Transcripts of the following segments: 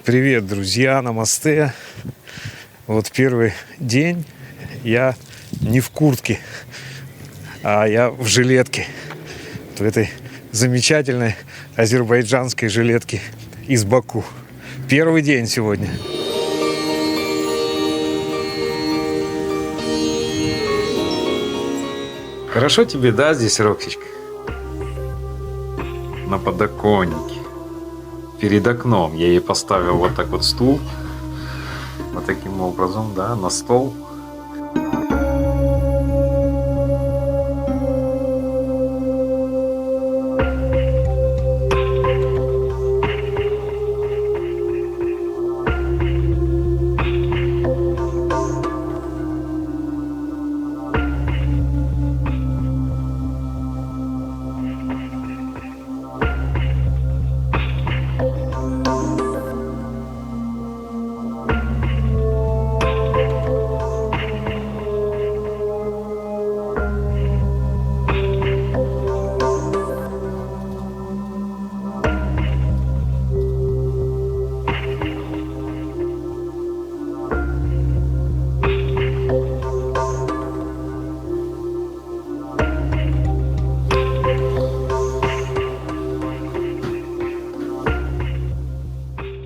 Привет, друзья, намасте. Вот первый день я не в куртке, а я в жилетке. В этой замечательной азербайджанской жилетке из Баку. Первый день сегодня. Хорошо тебе, да, здесь, Роксичка? На подоконнике. Перед окном я ей поставил вот так вот стул. Вот таким образом, да, на стол.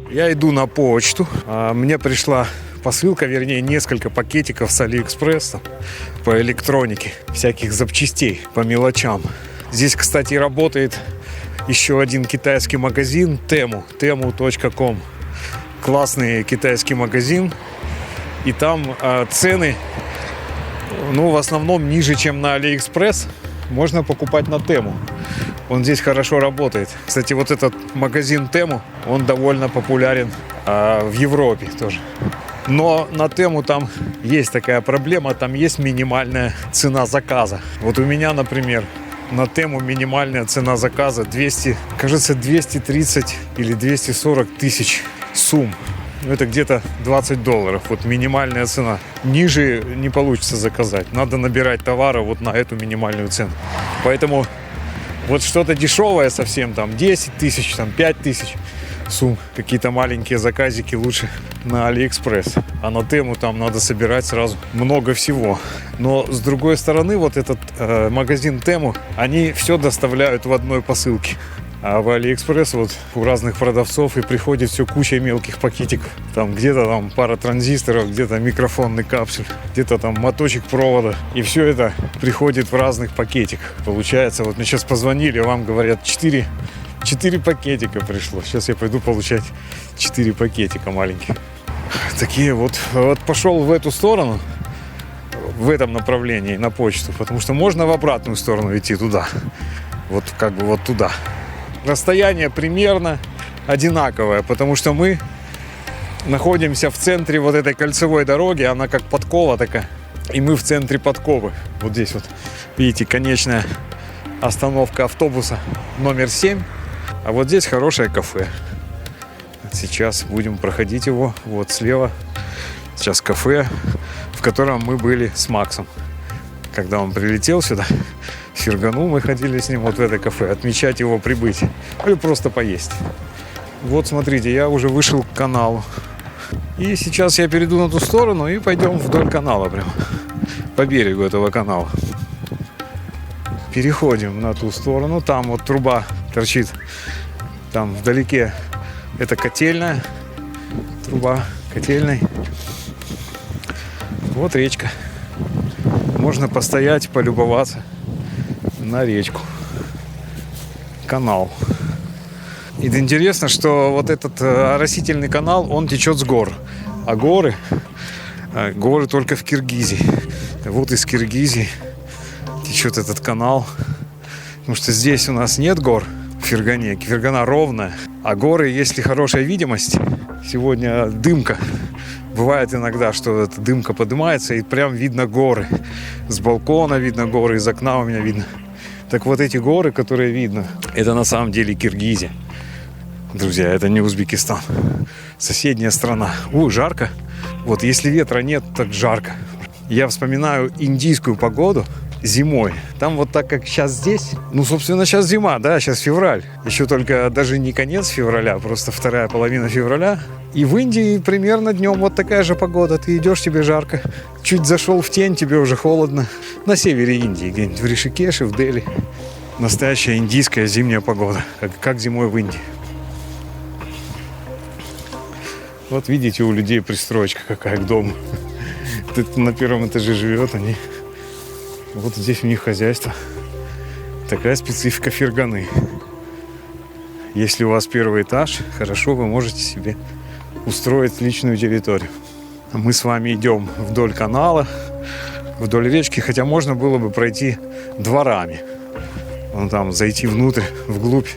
Я иду на почту. Мне пришла посылка, вернее, несколько пакетиков с Алиэкспресса по электронике, всяких запчастей по мелочам. Здесь, кстати, работает еще один китайский магазин temu.com. Классный китайский магазин. И там цены, в основном ниже, чем на Алиэкспресс. Можно покупать на Temu. Он здесь хорошо работает. Кстати, вот этот магазин Temu, он довольно популярен в Европе тоже. Но на Temu там есть такая проблема, там есть минимальная цена заказа. Вот у меня, например, на Temu минимальная цена заказа 230 или 240 тысяч сумм. Это где-то $20. Вот минимальная цена. Ниже не получится заказать. Надо набирать товара вот на эту минимальную цену. Поэтому вот что-то дешевое совсем, там 10 тысяч, там 5 тысяч сумм. Какие-то маленькие заказики лучше на Алиэкспресс. А на Temu там надо собирать сразу много всего. Но с другой стороны, вот этот магазин Temu, они все доставляют в одной посылке. А в Алиэкспресс вот у разных продавцов и приходит все куча мелких пакетиков. Там где-то там пара транзисторов, где-то микрофонный капсуль, где-то там моточек провода. И все это приходит в разных пакетиках. Получается, вот мне сейчас позвонили, вам говорят, 4 пакетика пришло. Сейчас я пойду получать 4 пакетика маленьких. Такие вот пошел в эту сторону, в этом направлении, на почту. Потому что можно в обратную сторону идти туда. Вот как бы вот туда. Расстояние примерно одинаковое, потому что мы находимся в центре вот этой кольцевой дороги, она как подкова такая, и мы в центре подковы. Вот здесь вот, видите, конечная остановка автобуса номер 7, а вот здесь хорошее кафе. Сейчас будем проходить его, вот слева. Сейчас кафе, в котором мы были с Максом. Когда он прилетел сюда, в Фергану, мы ходили с ним вот в это кафе, отмечать его прибытие. Или просто поесть. Вот смотрите, я уже вышел к каналу. И сейчас я перейду на ту сторону и пойдем вдоль канала прям. По берегу этого канала. Переходим на ту сторону. Там вот труба торчит. Там вдалеке это котельная. Труба котельной. Вот речка. Можно постоять, полюбоваться на речку. Канал. И интересно, что вот этот оросительный канал, он течет с гор. А горы только в Киргизии. Вот из Киргизии течет этот канал. Потому что здесь у нас нет гор в Фергане. Фергана ровная. А горы, если хорошая видимость, сегодня дымка. Бывает иногда, что эта дымка поднимается, и прям видно горы. С балкона видно горы, из окна у меня видно. Так вот эти горы, которые видно, это на самом деле Киргизия. Друзья, это не Узбекистан. Соседняя страна. Жарко. Вот если ветра нет, так жарко. Я вспоминаю индийскую погоду. зимой. Там вот так, как сейчас здесь, ну, собственно, сейчас зима, да, сейчас февраль. Еще только даже не конец февраля, просто вторая половина февраля. И в Индии примерно днем вот такая же погода. Ты идешь, тебе жарко. Чуть зашел в тень, тебе уже холодно. На севере Индии, где-нибудь в Ришикеше, в Дели. Настоящая индийская зимняя погода, как зимой в Индии. Вот видите, у людей пристроечка какая к дому. Тут на первом этаже живет они. Вот здесь у них хозяйство. Такая специфика Ферганы. Если у вас первый этаж, хорошо, вы можете себе устроить личную территорию. Мы с вами идем вдоль канала, вдоль речки, хотя можно было бы пройти дворами. Вон там зайти внутрь, вглубь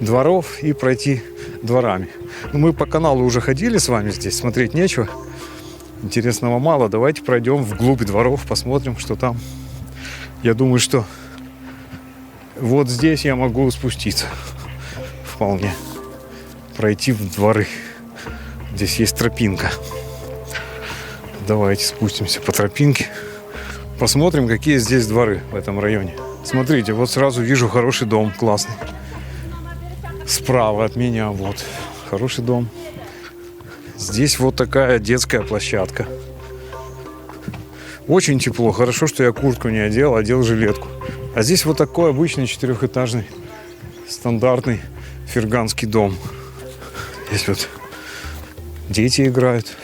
дворов и пройти дворами. Но мы по каналу уже ходили с вами здесь, смотреть нечего. Интересного мало. Давайте пройдем вглубь дворов, посмотрим, что там. Я думаю, что вот здесь я могу спуститься. Вполне. Пройти в дворы. Здесь есть тропинка. Давайте спустимся по тропинке. Посмотрим, какие здесь дворы в этом районе. Смотрите, вот сразу вижу хороший дом, классный. Справа от меня вот хороший дом. Здесь вот такая детская площадка. Очень тепло. Хорошо, что я куртку не одел, одел жилетку. А здесь вот такой обычный четырехэтажный стандартный ферганский дом. Здесь вот дети играют.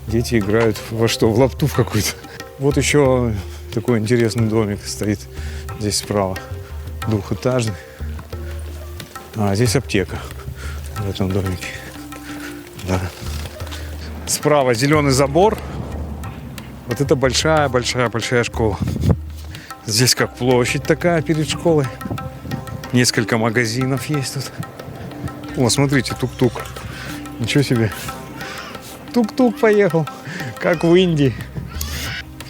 Дети играют во что? В лапту в какую-то. Вот еще такой интересный домик стоит здесь справа. Двухэтажный. А здесь аптека в этом домике. Да. Справа зеленый забор. Вот это большая школа. Здесь как площадь такая перед школой. Несколько магазинов есть тут. О, смотрите, тук-тук. Ничего себе. Тук-тук поехал. Как в Индии.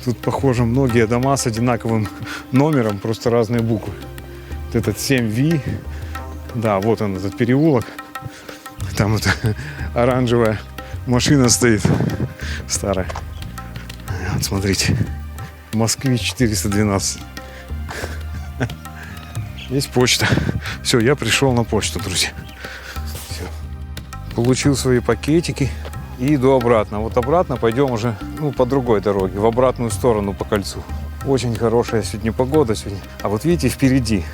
Тут, похоже, многие дома с одинаковым номером, просто разные буквы. Вот этот 7V. Да, вот он, этот переулок. Там вот оранжевая машина стоит. Старая. Вот, смотрите. Москвич 412. Есть почта. Все, я пришел на почту, друзья. Все. Получил свои пакетики и иду обратно. Вот обратно пойдем уже по другой дороге, в обратную сторону по кольцу. Очень хорошая сегодня погода сегодня. А вот видите, впереди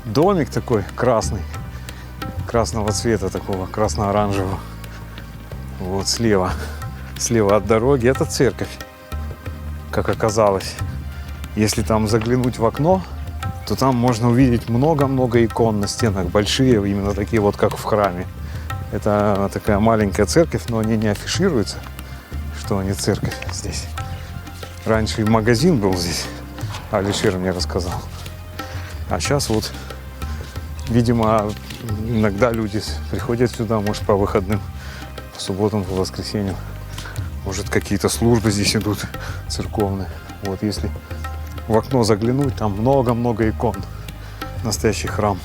домик такой красный. Красного цвета такого, красно-оранжевого. Вот слева. Слева от дороги. Это церковь, как оказалось. Если там заглянуть в окно, то там можно увидеть много-много икон на стенах. Большие, именно такие вот, как в храме. Это такая маленькая церковь, но они не афишируются, что они церковь здесь. Раньше и магазин был здесь, Алишер мне рассказал. А сейчас вот, видимо, иногда люди приходят сюда, может, по выходным, по субботам, по воскресеньям. Может, какие-то службы здесь идут церковные. Вот если в окно заглянуть, там много-много икон. Настоящий храм.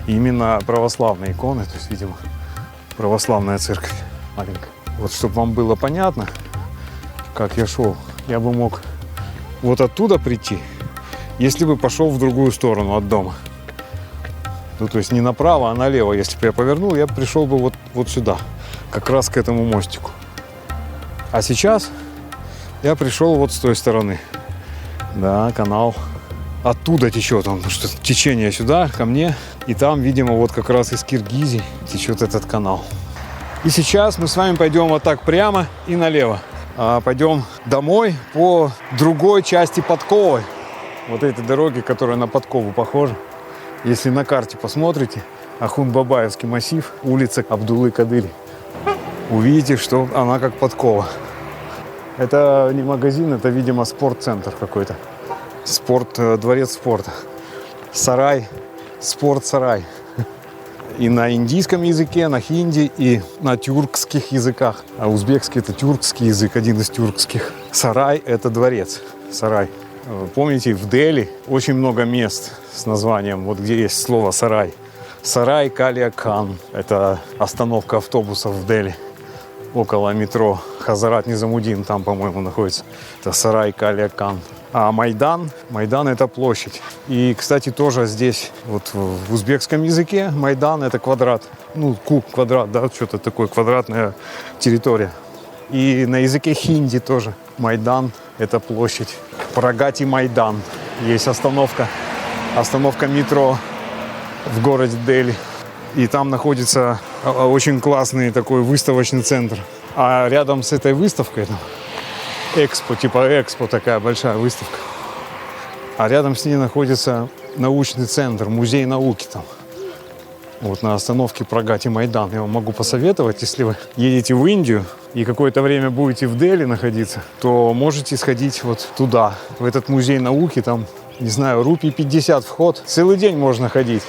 И именно православные иконы, то есть, видимо, православная церковь маленькая. Вот, чтобы вам было понятно, как я шел, я бы мог вот оттуда прийти, если бы пошел в другую сторону от дома. Ну, то есть не направо, а налево. Если бы я повернул, я пришел бы вот сюда, как раз к этому мостику. А сейчас я пришел вот с той стороны. Да, канал оттуда течет он, потому что течение сюда, ко мне. И там, видимо, вот как раз из Киргизии течет этот канал. И сейчас мы с вами пойдем вот так прямо и налево. Пойдем домой по другой части Подковы. Вот этой дороги, которая на Подкову похожа. Если на карте посмотрите, Ахун-Бабаевский массив, улица Абдулы-Кадыри. Увидите, что она как подкова. Это не магазин, это, видимо, спортцентр какой-то. Дворец спорта. Сарай, спортсарай. И на индийском языке, на хинди и на тюркских языках. А узбекский — это тюркский язык, один из тюркских. Сарай — это дворец. Сарай. Помните, в Дели очень много мест с названием, вот где есть слово «сарай». Сарай Калия Кан – это остановка автобусов в Дели. около метро Хазарат Низамудин, там, по-моему, находится. Это Сарай Калия-Кан. А Майдан это площадь. И, кстати, тоже здесь, вот в узбекском языке, Майдан это квадрат. Ну, куб, квадрат, да, что-то такое, квадратная территория. И на языке хинди тоже Майдан это площадь. Прагати Майдан. Есть остановка метро в городе Дели. И там находится очень классный такой выставочный центр. А рядом с этой выставкой, Экспо, типа Экспо, такая большая выставка. А рядом с ней находится научный центр, музей науки там. Вот на остановке Прагати Майдан. Я вам могу посоветовать, если вы едете в Индию и какое-то время будете в Дели находиться, то можете сходить вот туда, в этот музей науки. Там, не знаю, рупий 50 вход. Целый день можно ходить.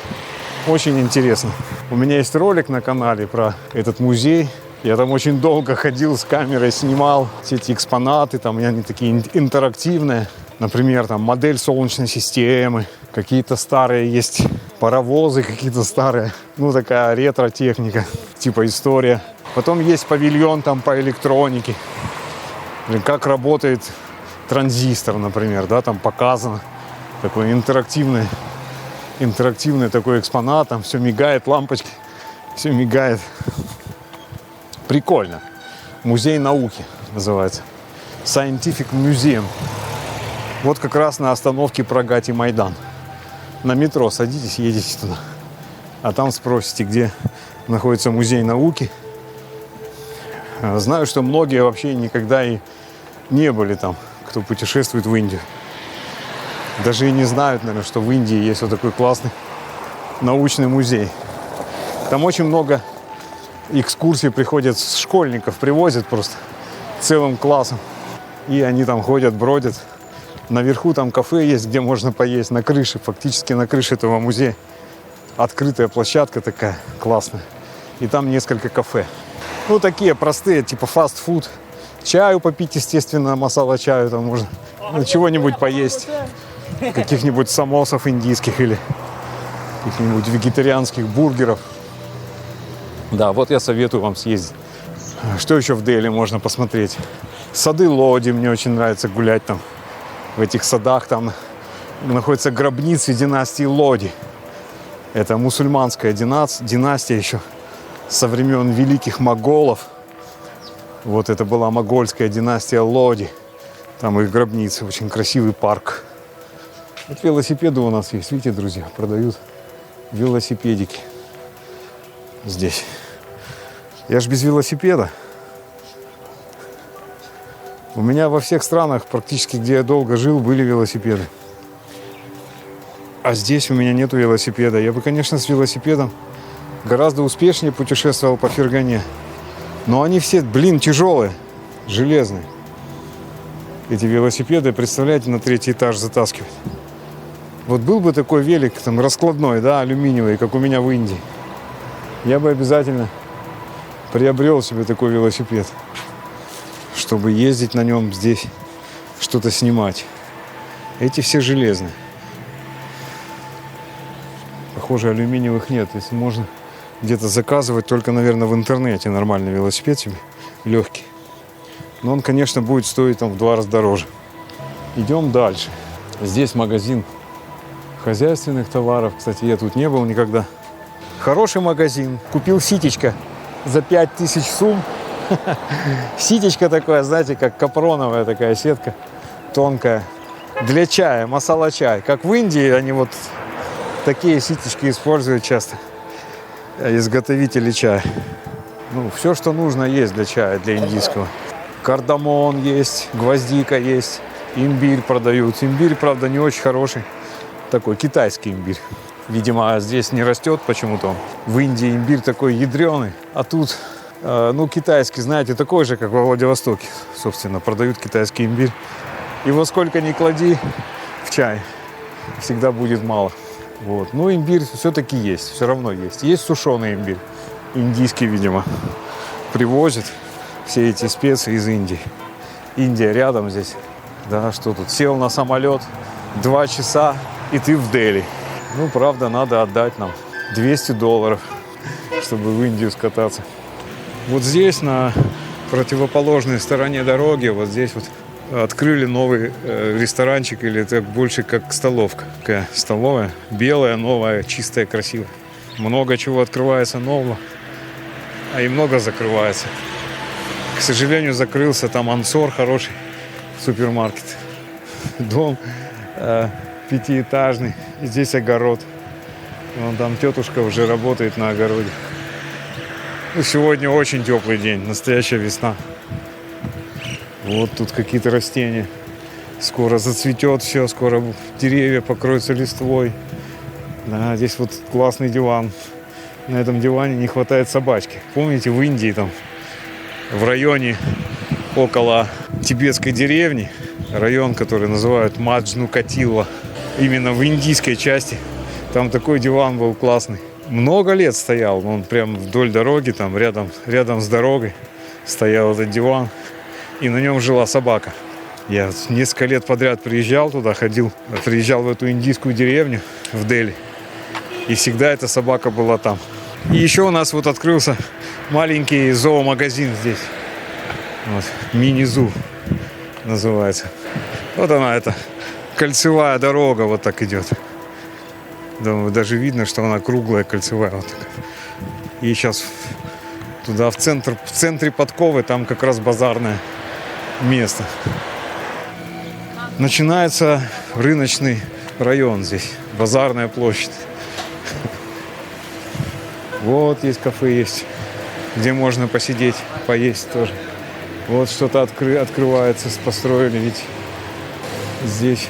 Очень интересно. У меня есть ролик на канале про этот музей. Я там очень долго ходил с камерой, снимал все эти экспонаты. Там они такие интерактивные. Например, там модель Солнечной системы. Какие-то старые есть паровозы, какие-то старые. Ну, такая ретро-техника, типа история. Потом есть павильон там по электронике. Как работает транзистор, например, да, там показано. Такой интерактивный такой экспонат. Там все мигает, лампочки, все мигает. Прикольно. Музей науки называется. Scientific Museum. Вот как раз на остановке Прагати Майдан. На метро садитесь, едете туда. А там спросите, где находится музей науки. Знаю, что многие вообще никогда и не были там, кто путешествует в Индию. Даже и не знают, наверное, что в Индии есть вот такой классный научный музей. Там очень много экскурсий приходят, школьников привозят просто целым классом. И они там ходят, бродят. Наверху там кафе есть, где можно поесть. На крыше, фактически на крыше этого музея. Открытая площадка такая классная. И там несколько кафе. Ну, такие простые, типа фастфуд. Чаю попить, естественно, масала чаю там можно. Ну, чего-нибудь поесть. Каких-нибудь самосов индийских или каких-нибудь вегетарианских бургеров. Да, вот я советую вам съездить. Что еще в Дели можно посмотреть? Сады Лоди, мне очень нравится гулять там. В этих садах там находятся гробницы династии Лоди. Это мусульманская династия еще со времен великих моголов. Вот это была могольская династия Лоди. Там их гробницы, очень красивый парк. Вот велосипеды у нас есть, видите, друзья, продают велосипедики здесь. Я ж без велосипеда. У меня во всех странах, практически где я долго жил, были велосипеды. А здесь у меня нету велосипеда. Я бы, конечно, с велосипедом гораздо успешнее путешествовал по Фергане. Но они все, тяжелые, железные. Эти велосипеды, представляете, на 3-й этаж затаскивать. Вот был бы такой велик, там, раскладной, да, алюминиевый, как у меня в Индии. Я бы обязательно приобрел себе такой велосипед, чтобы ездить на нем здесь, что-то снимать. Эти все железные. Похоже, алюминиевых нет. Если можно где-то заказывать, только, наверное, в интернете нормальный велосипед себе, легкий. Но он, конечно, будет стоить там в 2 раза дороже. Идем дальше. Здесь магазин хозяйственных товаров. Кстати, я тут не был никогда. Хороший магазин. Купил ситечко за 5000 сум. Ситечко такое, знаете, как капроновая такая сетка. Тонкая. Для чая, масала чай. Как в Индии они вот такие ситечки используют часто. Изготовители чая. Ну, все, что нужно, есть для чая, для индийского. Кардамон есть, гвоздика есть, имбирь продают. Имбирь, правда, не очень хороший. Такой китайский имбирь. Видимо, здесь не растет почему-то. В Индии имбирь такой ядреный. А тут, китайский, знаете, такой же, как во Владивостоке. Собственно, продают китайский имбирь. Его сколько ни клади в чай, всегда будет мало. Вот. Но имбирь все-таки есть, все равно есть. Есть сушеный имбирь, индийский, видимо, привозят все эти специи из Индии. Индия рядом здесь. Да, что тут? Сел на самолет, 2 часа, и ты в Дели. Ну, правда, надо отдать нам $200, чтобы в Индию скататься. Вот здесь, на противоположной стороне дороги, вот здесь вот открыли новый ресторанчик, или это больше как столовка. Такая столовая, белая, новая, чистая, красивая. Много чего открывается нового, а и много закрывается. К сожалению, закрылся там Ансор, хороший супермаркет. Дом пятиэтажный, и здесь огород. Вон там тетушка уже работает на огороде. Ну, сегодня очень теплый день, настоящая весна. Вот тут какие-то растения. Скоро зацветет все, скоро деревья покроются листвой. Да, здесь вот классный диван. На этом диване не хватает собачки. Помните, в Индии там, в районе около тибетской деревни, район, который называют Маджну-Катилла, именно в индийской части, там такой диван был классный. Много лет стоял, он прям вдоль дороги, там рядом с дорогой стоял этот диван, и на нем жила собака. Я несколько лет подряд приезжал туда, приезжал в эту индийскую деревню в Дели, и всегда эта собака была там. И еще у нас вот открылся маленький зоомагазин здесь. Вот, мини-зу называется. Вот она, эта кольцевая дорога вот так идет. Даже видно, что она круглая, кольцевая. Вот такая. И сейчас туда в центре подковы, там как раз базарное место. Начинается рыночный район здесь. Базарная площадь. Вот есть кафе, есть, где можно посидеть, поесть тоже. Вот что-то открывается, построили, ведь здесь.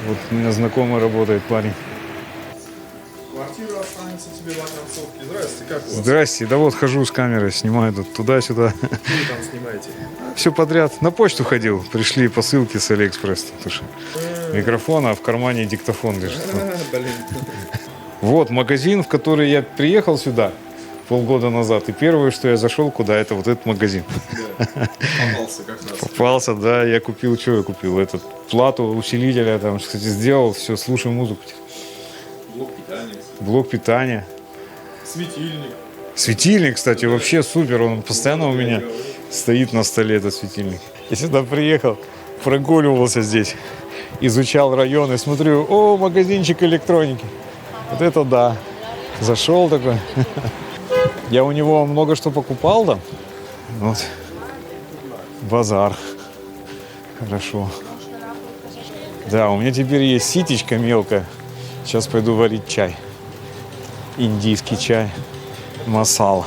Вот у меня знакомый работает парень. Квартира останется тебе на концовке. Здрасте, как у вас? Здрасте, да вот хожу с камерой, снимаю тут туда-сюда. Что вы там снимаете? Все подряд. На почту ходил, пришли посылки с Алиэкспресс. Микрофон, а в кармане диктофон лежит. Блин. Вот магазин, в который я приехал сюда полгода назад. И первое, что я зашел, куда, это вот этот магазин. Да. Попался как раз. Попался, да, я купил, что я купил? Этот плату усилителя, там, кстати, сделал, все, слушаю музыку. Блок питания. Блок питания. Светильник. Светильник, кстати, вообще супер, он постоянно у меня стоит на столе, этот светильник. Я сюда приехал, прогуливался здесь, изучал район и смотрю, о, магазинчик электроники. Вот это да. Зашел такой. Я у него много что покупал там. Вот. Базар. Хорошо. Да, у меня теперь есть ситечка мелкая. Сейчас пойду варить чай. Индийский чай. Масала.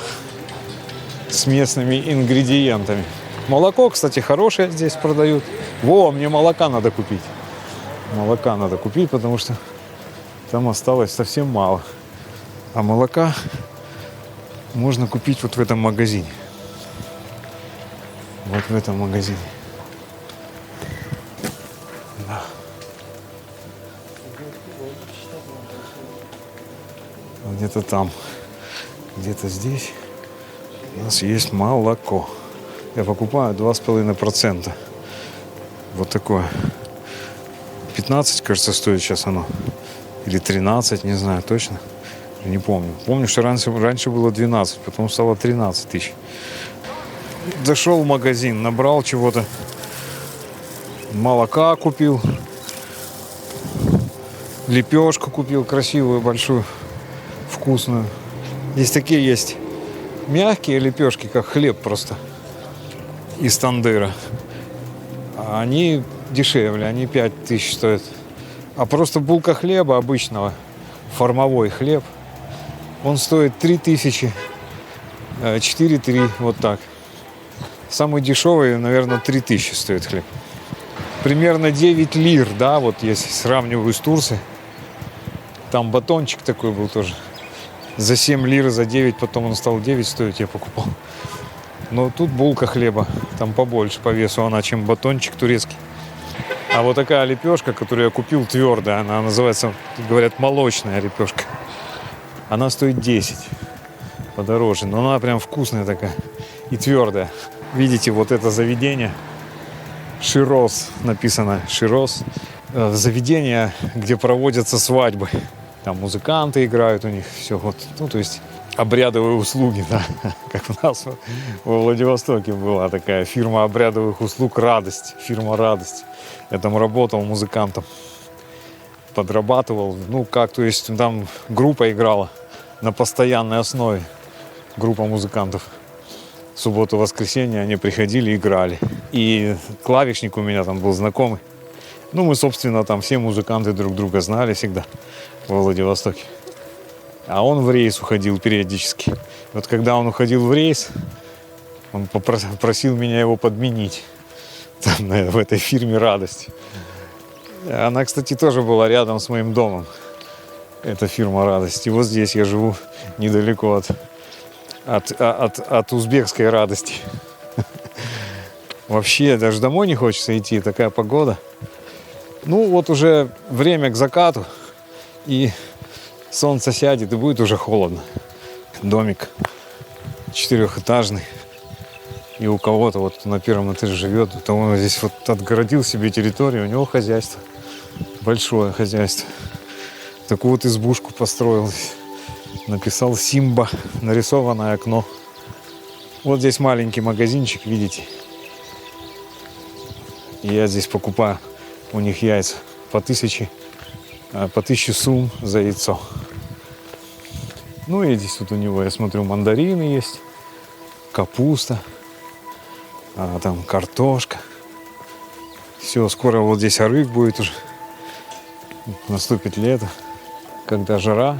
С местными ингредиентами. Молоко, кстати, хорошее здесь продают. Во, мне молока надо купить. Молока надо купить, потому что там осталось совсем мало. А молока можно купить вот в этом магазине. Вот в этом магазине. Да. Где-то там, где-то здесь у нас есть молоко. Я покупаю 2,5%. Вот такое. 15, кажется, стоит сейчас оно. Или 13, не знаю точно. Не помню. Помню, что раньше было 12, потом стало 13 тысяч. Зашел в магазин, набрал чего-то. Молока купил. Лепешку купил красивую, большую, вкусную. Здесь такие есть мягкие лепешки, как хлеб просто. Из тандыра. А они дешевле, они 5 тысяч стоят. А просто булка хлеба обычного, формовой хлеб, он стоит 3 тысячи, 4-3, вот так. Самый дешевый, наверное, 3 тысячи стоит хлеб. Примерно 9 лир, да, вот если сравниваю с Турцией. Там батончик такой был тоже. За 7 лир, за 9, потом он стал 9 стоить, я покупал. Но тут булка хлеба, там побольше по весу она, чем батончик турецкий. А вот такая лепешка, которую я купил, твердая, она называется, говорят, молочная лепешка. Она стоит 10, подороже, но она прям вкусная такая и твердая. Видите, вот это заведение, Широс написано, Широс. Заведение, где проводятся свадьбы. Там музыканты играют у них, все вот, ну то есть обрядовые услуги, да, как у нас во Владивостоке была такая фирма обрядовых услуг «Радость», фирма «Радость». Я там работал музыкантом, подрабатывал, ну как, то есть там группа играла на постоянной основе, группа музыкантов. В субботу-воскресенье они приходили и играли. И клавишник у меня там был знакомый. Ну, мы, собственно, там все музыканты друг друга знали всегда во Владивостоке. А он в рейс уходил периодически. Вот когда он уходил в рейс, он просил меня его подменить там, в этой фирме «Радость». Она, кстати, тоже была рядом с моим домом. Эта фирма «Радость». И вот здесь я живу недалеко от узбекской «Радости». Вообще даже домой не хочется идти, такая погода. Ну вот уже время к закату, и солнце сядет, и будет уже холодно. Домик 4-этажный. И у кого-то вот на первом этаже живет, то он здесь вот отгородил себе территорию, у него хозяйство. Большое хозяйство. Такую вот избушку построил. Написал «Симба», нарисованное окно. Вот здесь маленький магазинчик, видите. И я здесь покупаю у них яйца по 1000 сум за яйцо. Ну и здесь вот у него, я смотрю, мандарины есть, капуста, там картошка. Все, скоро вот здесь арык будет уже. Наступит лето, когда жара,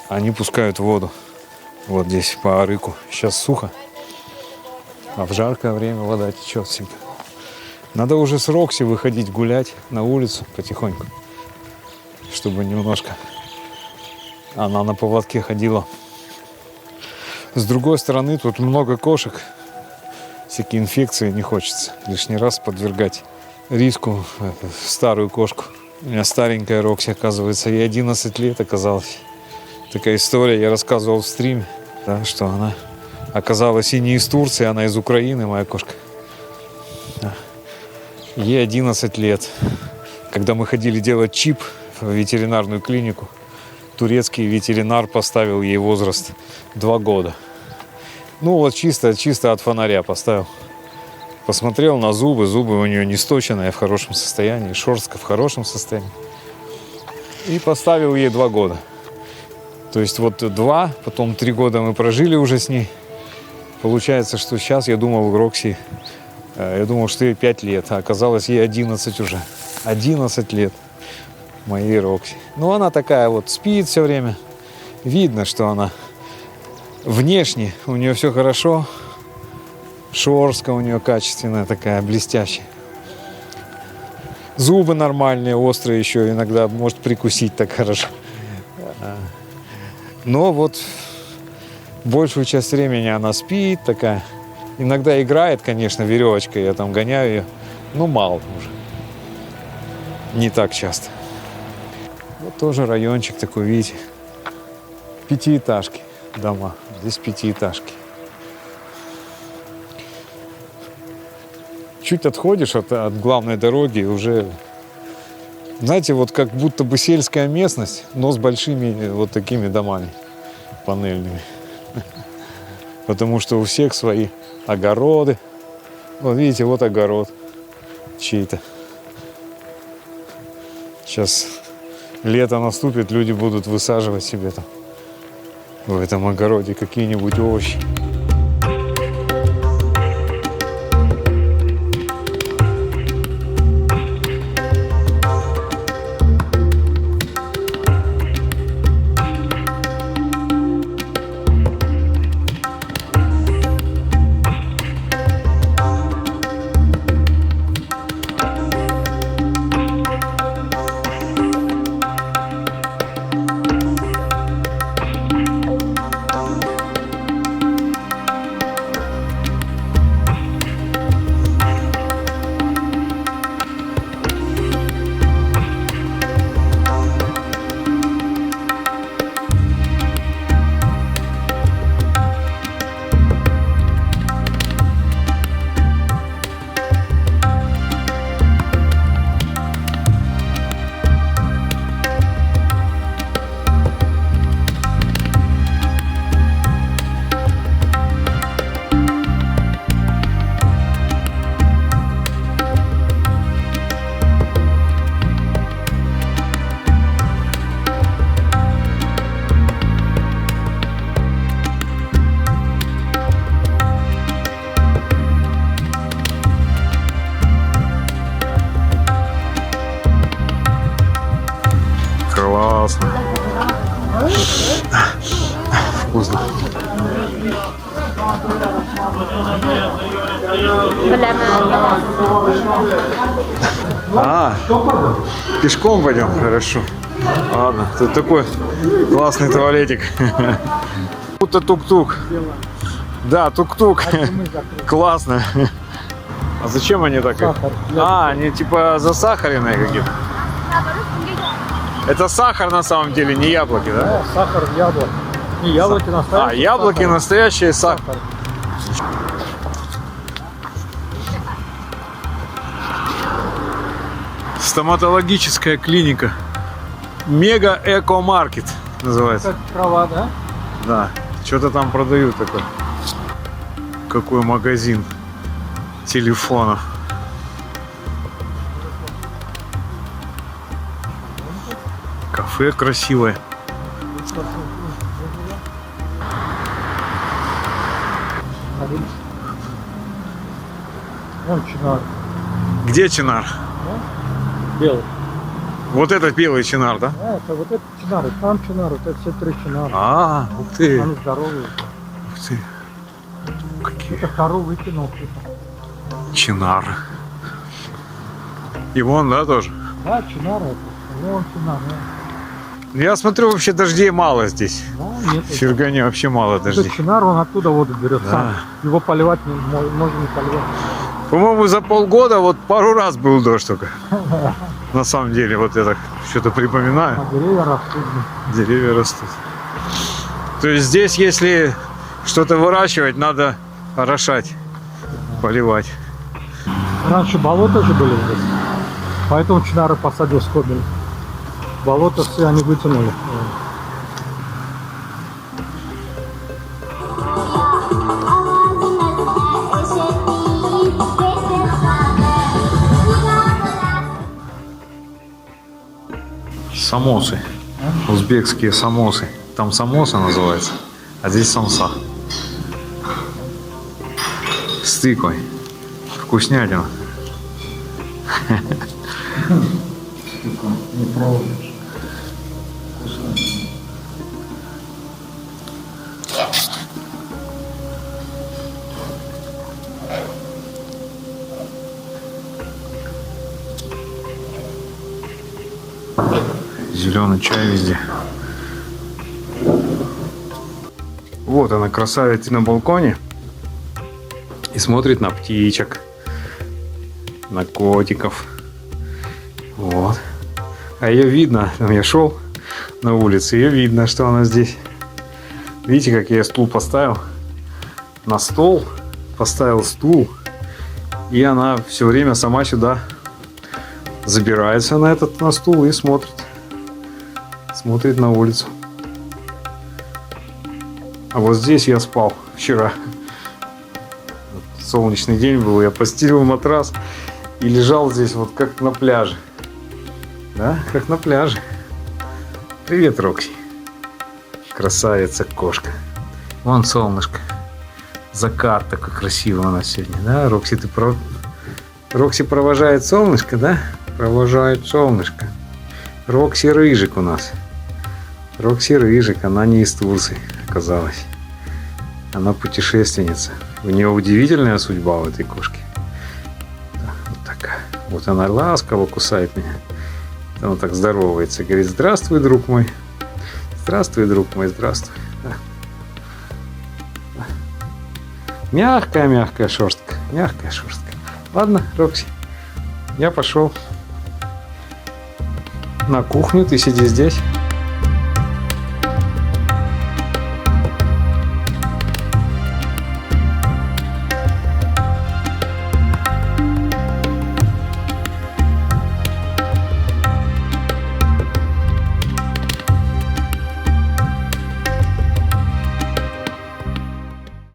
они пускают воду. Вот здесь по арыку. Сейчас сухо, а в жаркое время вода течет всегда. Надо уже с Рокси выходить гулять на улицу потихоньку, чтобы немножко она на поводке ходила. С другой стороны, тут много кошек, всякие инфекции не хочется лишний раз подвергать риску старую кошку. У меня старенькая Рокси, оказывается, ей 11 лет оказалось. Такая история, я рассказывал в стриме, да, что она оказалась и не из Турции, она из Украины, моя кошка. Ей 11 лет. Когда мы ходили делать чип в ветеринарную клинику, турецкий ветеринар поставил ей возраст 2 года. Ну вот чисто от фонаря поставил. Посмотрел на зубы, зубы у нее не сточенные, в хорошем состоянии, шерстка в хорошем состоянии. И поставил ей 2 года. То есть вот 2, потом 3 года мы прожили уже с ней. Получается, что сейчас я думал, Рокси, я думал, что ей 5 лет, а оказалось ей 11 уже. 11 лет моей Рокси. Ну, она такая вот, спит все время. Видно, что она внешне, у нее все хорошо. Шерстка у нее качественная такая, блестящая. Зубы нормальные, острые еще, иногда может прикусить так хорошо. Но вот большую часть времени она спит такая. Иногда играет, конечно, веревочкой, я там гоняю ее. Ну, мало уже. Не так часто. Вот тоже райончик такой, видите. 5-этажки дома. Здесь 5-этажки. Чуть отходишь от главной дороги, уже, знаете, вот как будто бы сельская местность, но с большими вот такими домами панельными. Потому что у всех свои огороды. Вот видите, вот огород чей-то. Сейчас лето наступит, люди будут высаживать себе там в этом огороде какие-нибудь овощи. А, пешком пойдем, хорошо. Ладно, тут такой классный туалетик. Будто тук-тук. Да, тук-тук. Классно. А зачем они так? А, они типа засахаренные какие-то. Это сахар на самом деле, не яблоки, да? Да, сахар, яблоко. Не яблоки настоящие. А, яблоки сахар. настоящие сахар. Сахар. Стоматологическая клиника. Мега Эко-маркет называется. Как трава, да? Да. Что-то там продают такое. Какой магазин телефонов. Кафе красивое. Вон чинар. Где чинар? Белый. Вот этот белый чинар, да? Да, это вот этот чинар, и там чинар, вот это все три чинара. А, ух ты. Они здоровые. Ух ты. Какие Это кору выкинул. чинар. И вон, да, тоже? Да, чинар это. Вон чинар, да. Я смотрю, вообще дождей мало здесь. Да, нет. В Фергане вообще мало дождей. Этот чинар, он оттуда воду берет Да. сам. Его поливать можно не поливать. По-моему, за полгода вот пару раз был дождь только. На самом деле, вот я так что-то припоминаю. А деревья растут. Деревья растут. То есть здесь, если что-то выращивать, надо орошать, поливать. Раньше болота же были здесь. Поэтому чинары посадил скобель. Болото все они вытянули. Самосы. Узбекские самосы. Там самоса называется, а здесь самса. С тыквой. Вкуснятина. Не пробуешь. Зеленый чай везде. Вот она, красавица на балконе. И смотрит на птичек. На котиков. Вот. А ее видно. Там я шел на улице. Ее видно, что она здесь. Видите, как я стул поставил? На стол. Поставил стул. И она все время сама сюда забирается на стул и смотрит. Смотрит на улицу. А вот здесь я спал вчера. Солнечный день был, я постелил матрас и лежал здесь вот как на пляже. Да, как на пляже. Привет, Рокси. Красавица кошка. Вон солнышко. Закат такой красивый у нас сегодня, да? Рокси, Рокси провожает солнышко, да? Провожает солнышко. Рокси Рыжик у нас. Рокси Рыжик, она не из Турции оказалась. Она путешественница. У нее удивительная судьба у этой кошки. Да, вот такая. Вот она ласково кусает меня. Она так здоровается. Говорит: здравствуй, друг мой. Здравствуй, друг мой, здравствуй. Да. Да. Мягкая шерстка. Мягкая шерстка. Ладно, Рокси, я пошел на кухню, ты сиди здесь.